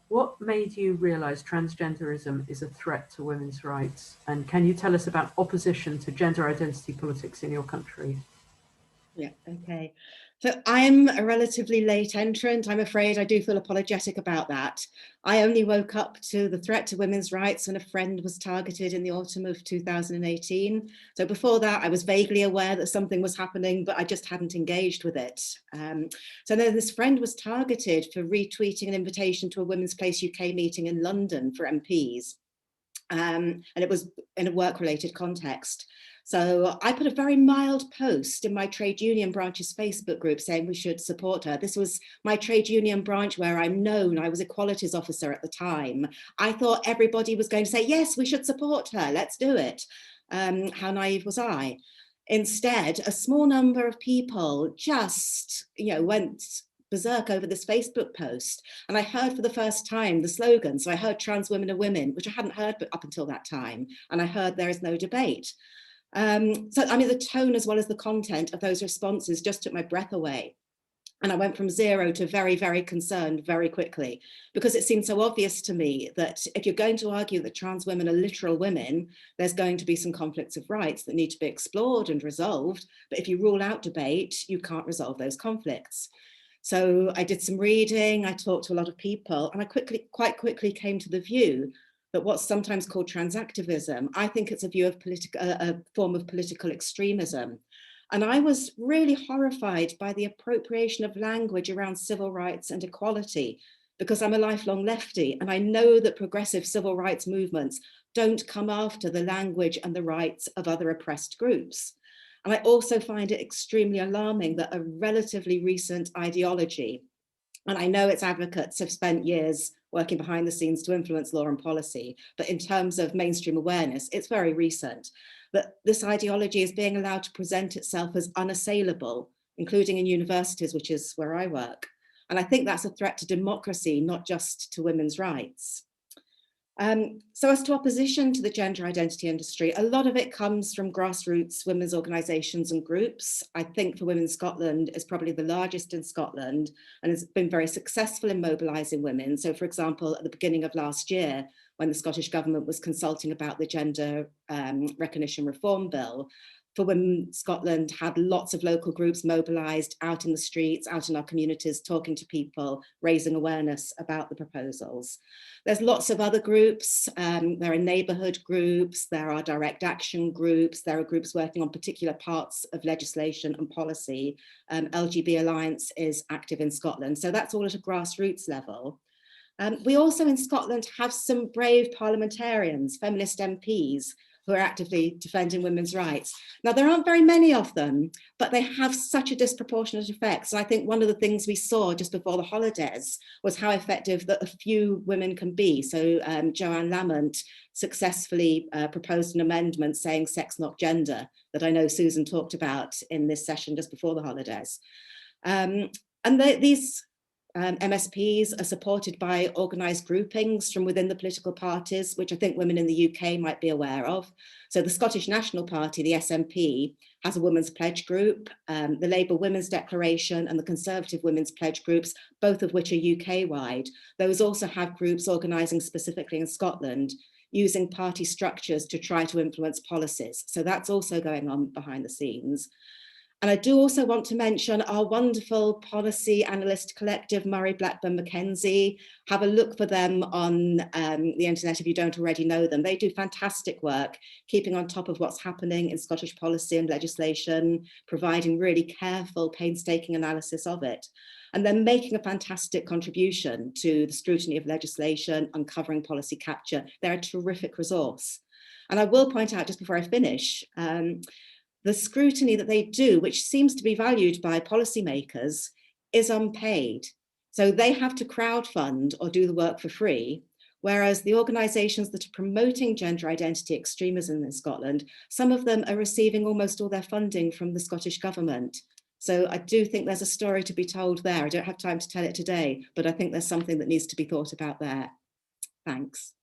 What made you realise transgenderism is a threat to women's rights? And can you tell us about opposition to gender identity politics in your country? Yeah, okay. So I'm a relatively late entrant. I'm afraid I do feel apologetic about that. I only woke up to the threat to women's rights when a friend was targeted in the autumn of 2018. So before that, I was vaguely aware that something was happening, but I just hadn't engaged with it. So then this friend was targeted for retweeting an invitation to a Women's Place UK meeting in London for MPs. And it was in a work-related context. So I put a very mild post in my trade union branch's Facebook group saying we should support her. This was my trade union branch where I'm known. I was equalities officer at the time. I thought everybody was going to say, yes, we should support her. Let's do it. How naive was I? Instead, a small number of people just, went berserk over this Facebook post. And I heard for the first time the slogan. So I heard trans women are women, which I hadn't heard up until that time. And I heard there is no debate. So, I mean, the tone as well as the content of those responses just took my breath away. And I went from zero to very, very concerned very quickly, because it seemed so obvious to me that if you're going to argue that trans women are literal women, there's going to be some conflicts of rights that need to be explored and resolved. But if you rule out debate, you can't resolve those conflicts. So I did some reading, I talked to a lot of people, and I quite quickly came to the view that what's sometimes called transactivism, I think it's a view of a form of political extremism. And I was really horrified by the appropriation of language around civil rights and equality, because I'm a lifelong lefty, and I know that progressive civil rights movements don't come after the language and the rights of other oppressed groups. And I also find it extremely alarming that a relatively recent ideology, and I know its advocates have spent years working behind the scenes to influence law and policy, but in terms of mainstream awareness, it's very recent, that this ideology is being allowed to present itself as unassailable, including in universities, which is where I work. And I think that's a threat to democracy, not just to women's rights. So as to opposition to the gender identity industry, a lot of it comes from grassroots women's organisations and groups. I think for Women Scotland is probably the largest in Scotland and has been very successful in mobilising women. So for example, at the beginning of last year, when the Scottish Government was consulting about the Gender Recognition Reform Bill, for Women Scotland had lots of local groups mobilised out in the streets, out in our communities, talking to people, raising awareness about the proposals. There's lots of other groups. There are neighbourhood groups, there are direct action groups, there are groups working on particular parts of legislation and policy. LGB Alliance is active in Scotland, so that's all at a grassroots level. We also in Scotland have some brave parliamentarians, feminist MPs, who are actively defending women's rights. Now, there aren't very many of them, but they have such a disproportionate effect. So I think one of the things we saw just before the holidays was how effective that a few women can be. So Joanne Lamont successfully proposed an amendment saying sex, not gender, that I know Susan talked about in this session just before the holidays. These MSPs are supported by organised groupings from within the political parties, which I think women in the UK might be aware of. So the Scottish National Party, the SNP, has a women's pledge group, the Labour Women's Declaration and the Conservative Women's Pledge groups, both of which are UK-wide. Those also have groups organising specifically in Scotland, using party structures to try to influence policies. So that's also going on behind the scenes. And I do also want to mention our wonderful policy analyst collective, Murray Blackburn Mackenzie. Have a look for them on the internet if you don't already know them. They do fantastic work, keeping on top of what's happening in Scottish policy and legislation, providing really careful, painstaking analysis of it, and then making a fantastic contribution to the scrutiny of legislation, uncovering policy capture. They're a terrific resource. And I will point out just before I finish, the scrutiny that they do, which seems to be valued by policymakers, is unpaid. So they have to crowdfund or do the work for free, whereas the organisations that are promoting gender identity extremism in Scotland, some of them are receiving almost all their funding from the Scottish Government. So I do think there's a story to be told there. I don't have time to tell it today, but I think there's something that needs to be thought about there. Thanks.